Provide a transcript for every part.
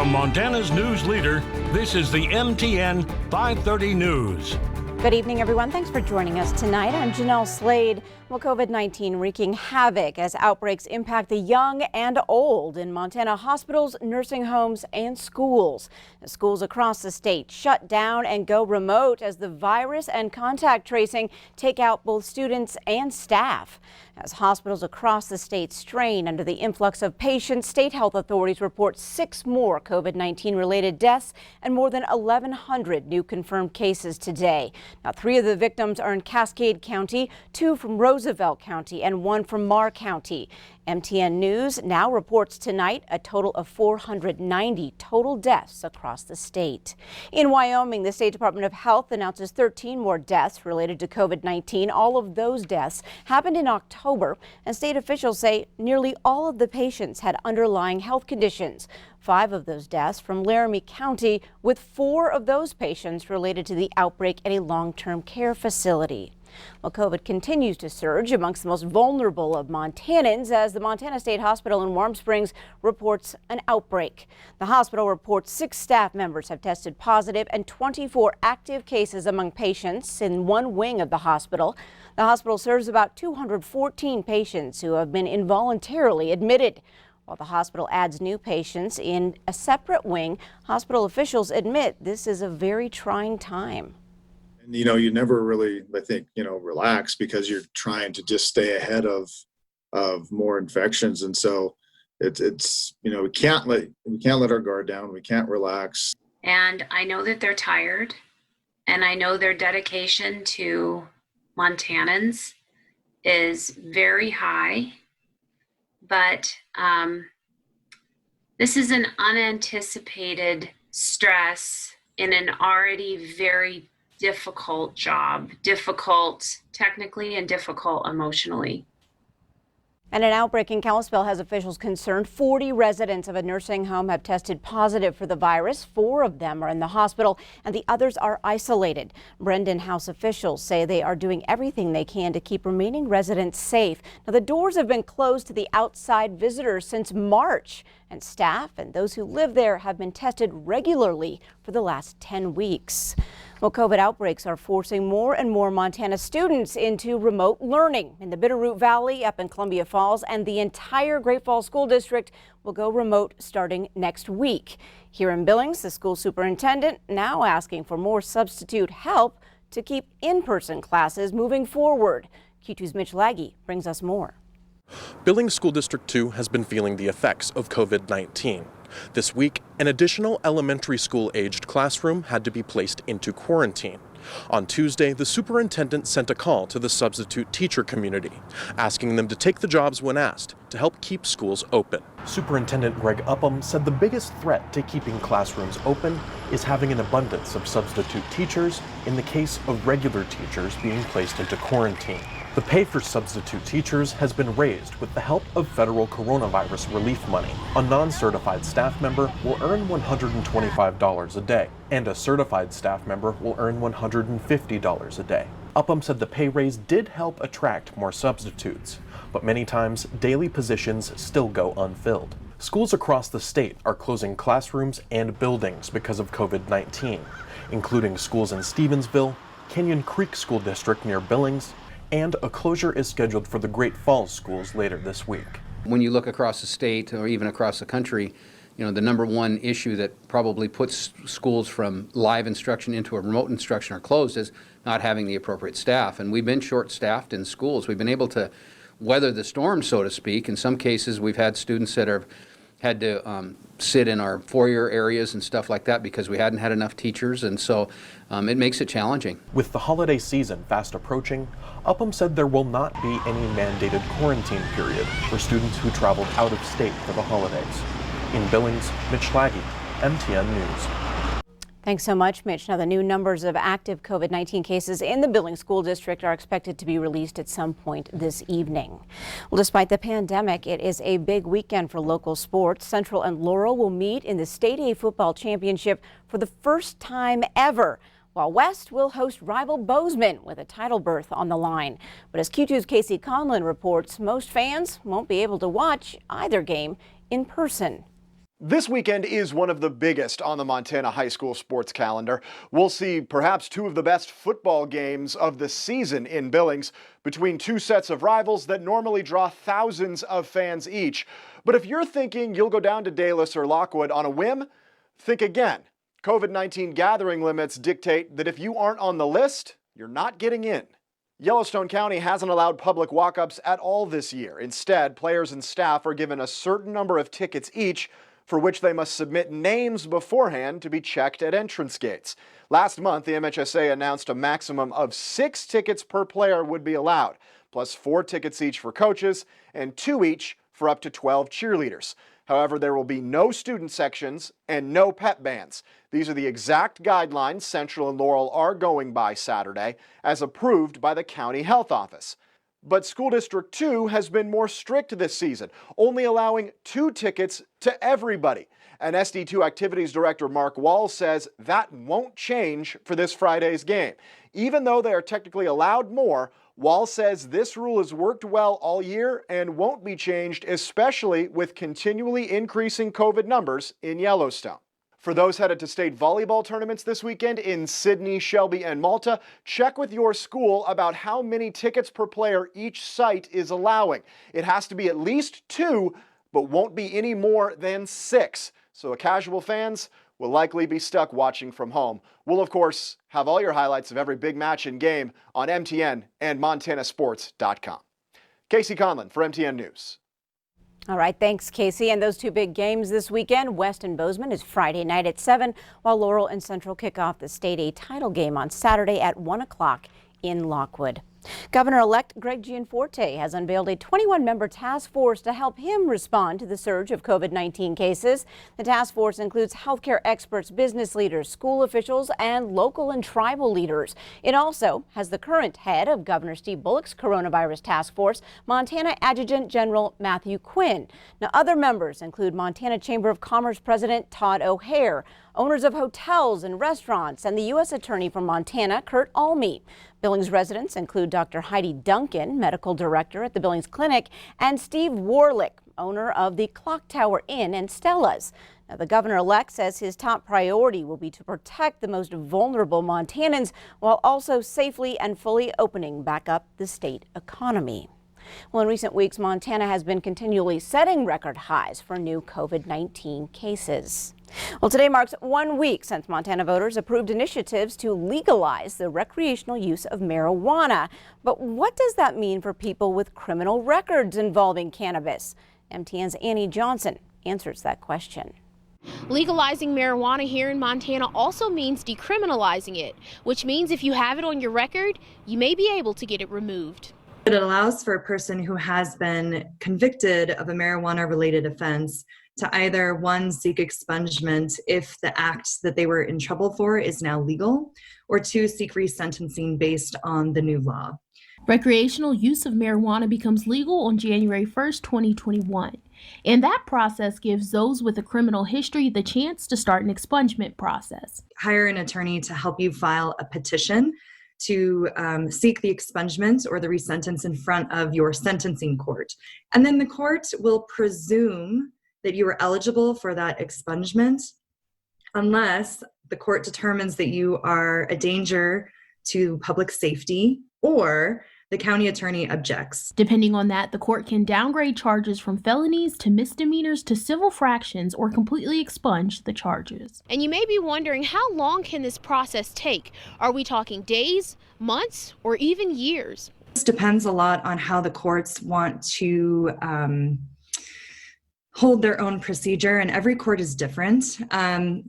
From Montana's news leader, this is the MTN 530 News. Good evening, everyone. Thanks for joining us tonight. I'm Jeanelle Slade. Well, COVID-19 wreaking havoc as outbreaks impact the young and old in Montana hospitals, nursing homes, and schools. Schools across the state shut down and go remote as the virus and contact tracing take out both students and staff. As hospitals across the state strain under the influx of patients, state health authorities report 6 more COVID-19 related deaths and more than 1,100 new confirmed cases today. Now, 3 of the victims are in Cascade County, 2 from Roosevelt County, and 1 from Marr County. MTN News now reports tonight a total of 490 total deaths across the state. In Wyoming, the State Department of Health announces 13 more deaths related to COVID-19. All of those deaths happened in October, and state officials say nearly all of the patients had underlying health conditions. 5 of those deaths from Laramie County, with 4 of those patients related to the outbreak at a long-term care facility. Well, COVID continues to surge amongst the most vulnerable of Montanans as the Montana State Hospital in Warm Springs reports an outbreak. The hospital reports 6 staff members have tested positive and 24 active cases among patients in one wing of the hospital. The hospital serves about 214 patients who have been involuntarily admitted. While the hospital adds new patients in a separate wing, hospital officials admit this is a very trying time. And, you never really, I think, relax because you're trying to just stay ahead of more infections. And so it's we can't let our guard down. We can't relax. And I know that they're tired, and I know their dedication to Montanans is very high, but this is an unanticipated stress in an already very difficult job, difficult technically and difficult emotionally. And an outbreak in Kalispell has officials concerned. 40 residents of a nursing home have tested positive for the virus. 4 of them are in the hospital and the others are isolated. Brendan House officials say they are doing everything they can to keep remaining residents safe. Now, the doors have been closed to the outside visitors since March, and staff and those who live there have been tested regularly for the last 10 weeks. Well, COVID outbreaks are forcing more and more Montana students into remote learning. In the Bitterroot Valley, up in Columbia Falls, and the entire Great Falls School District will go remote starting next week. Here in Billings, the school superintendent now asking for more substitute help to keep in-person classes moving forward. Q2's Mitch Laggy brings us more. Billings School District 2 has been feeling the effects of COVID-19. This week, an additional elementary school-aged classroom had to be placed into quarantine. On Tuesday, the superintendent sent a call to the substitute teacher community, asking them to take the jobs when asked to help keep schools open. Superintendent Greg Upham said the biggest threat to keeping classrooms open is having an abundance of substitute teachers in the case of regular teachers being placed into quarantine. The pay for substitute teachers has been raised with the help of federal coronavirus relief money. A non-certified staff member will earn $125 a day, and a certified staff member will earn $150 a day. Upham said the pay raise did help attract more substitutes, but many times daily positions still go unfilled. Schools across the state are closing classrooms and buildings because of COVID-19, including schools in Stevensville, Canyon Creek School District near Billings, and a closure is scheduled for the Great Falls schools later this week. When you look across the state or even across the country, the number one issue that probably puts schools from live instruction into a remote instruction or closed is not having the appropriate staff. And we've been short-staffed in schools. We've been able to weather the storm, so to speak. In some cases, we've had students that have had to sit in our foyer areas and stuff like that because we hadn't had enough teachers, and so it makes it challenging. With the holiday season fast approaching, Upham said there will not be any mandated quarantine period for students who traveled out of state for the holidays. In Billings, Mitch Laggy, MTN News. Thanks so much, Mitch. Now, the new numbers of active COVID-19 cases in the Billings School District are expected to be released at some point this evening. Well, despite the pandemic, it is a big weekend for local sports. Central and Laurel will meet in the State A Football Championship for the first time ever, while West will host rival Bozeman with a title berth on the line. But as Q2's Casey Conlon reports, most fans won't be able to watch either game in person. This weekend is one of the biggest on the Montana high school sports calendar. We'll see perhaps two of the best football games of the season in Billings between two sets of rivals that normally draw thousands of fans each. But if you're thinking you'll go down to Dallas or Lockwood on a whim, think again. COVID-19 gathering limits dictate that if you aren't on the list, you're not getting in. Yellowstone County hasn't allowed public walk-ups at all this year. Instead, players and staff are given a certain number of tickets each, for which they must submit names beforehand to be checked at entrance gates. Last month, the MHSA announced a maximum of 6 tickets per player would be allowed, plus 4 tickets each for coaches and 2 each for up to 12 cheerleaders. However, there will be no student sections and no pep bands. These are the exact guidelines Central and Laurel are going by Saturday, as approved by the County Health Office. But School District 2 has been more strict this season, only allowing 2 tickets to everybody. And SD2 Activities Director Mark Wall says that won't change for this Friday's game. Even though they are technically allowed more, Wall says this rule has worked well all year and won't be changed, especially with continually increasing COVID numbers in Yellowstone. For those headed to state volleyball tournaments this weekend in Sydney, Shelby, and Malta, check with your school about how many tickets per player each site is allowing. It has to be at least 2, but won't be any more than 6. So the casual fans will likely be stuck watching from home. We'll, of course, have all your highlights of every big match and game on MTN and MontanaSports.com. Casey Conlon for MTN News. All right, thanks, Casey. And those 2 big games this weekend, West and Bozeman is Friday night at 7, while Laurel and Central kick off the State A title game on Saturday at 1 o'clock in Lockwood. Governor-elect Greg Gianforte has unveiled a 21-member task force to help him respond to the surge of COVID-19 cases. The task force includes healthcare experts, business leaders, school officials, and local and tribal leaders. It also has the current head of Governor Steve Bullock's coronavirus task force, Montana Adjutant General Matthew Quinn. Now, other members include Montana Chamber of Commerce President Todd O'Hare, owners of hotels and restaurants, and the U.S. Attorney for Montana, Kurt Alme. Billings residents include Dr. Heidi Duncan, medical director at the Billings Clinic, and Steve Warlick, owner of the Clock Tower Inn and Stella's. Now, the governor-elect says his top priority will be to protect the most vulnerable Montanans while also safely and fully opening back up the state economy. Well, in recent weeks, Montana has been continually setting record highs for new COVID-19 cases. Well, today marks 1 week since Montana voters approved initiatives to legalize the recreational use of marijuana. But what does that mean for people with criminal records involving cannabis? MTN's Annie Johnson answers that question. Legalizing marijuana here in Montana also means decriminalizing it, which means if you have it on your record, you may be able to get it removed. It allows for a person who has been convicted of a marijuana-related offense to either, 1, seek expungement if the act that they were in trouble for is now legal, or 2, seek resentencing based on the new law. Recreational use of marijuana becomes legal on January 1st, 2021. And that process gives those with a criminal history the chance to start an expungement process. Hire an attorney to help you file a petition to seek the expungement or the resentence in front of your sentencing court. And then the court will presume that you are eligible for that expungement unless the court determines that you are a danger to public safety or the county attorney objects. Depending on that, the court can downgrade charges from felonies to misdemeanors to civil fractions or completely expunge the charges. And you may be wondering, how long can this process take? Are we talking days, months, or even years? This depends a lot on how the courts want to hold their own procedure, and every court is different.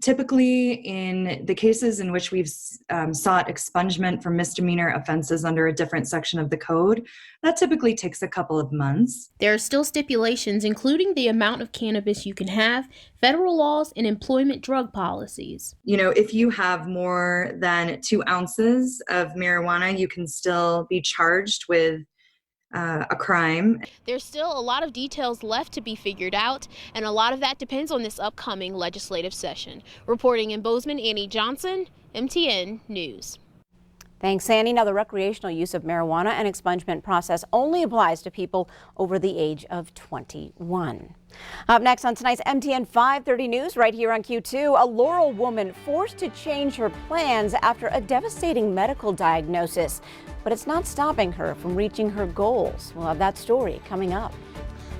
Typically, in the cases in which we've sought expungement for misdemeanor offenses under a different section of the code, that typically takes a couple of months. There are still stipulations, including the amount of cannabis you can have, federal laws, and employment drug policies. You know, if you have more than 2 ounces of marijuana, you can still be charged with a crime. There's still a lot of details left to be figured out, and a lot of that depends on this upcoming legislative session. Reporting in Bozeman, Annie Johnson, MTN News. Thanks, Sandy. Now, the recreational use of marijuana and expungement process only applies to people over the age of 21. Up next on tonight's MTN 530 News, right here on Q2, a Laurel woman forced to change her plans after a devastating medical diagnosis. But it's not stopping her from reaching her goals. We'll have that story coming up.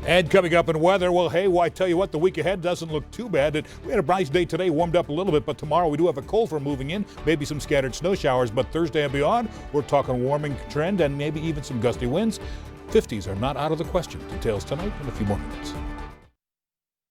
And coming up in weather, well, hey, I tell you what, the week ahead doesn't look too bad. We had a nice day today, warmed up a little bit, but tomorrow we do have a cold front moving in, maybe some scattered snow showers, but Thursday and beyond, we're talking warming trend and maybe even some gusty winds. 50s are not out of the question. Details tonight in a few more minutes.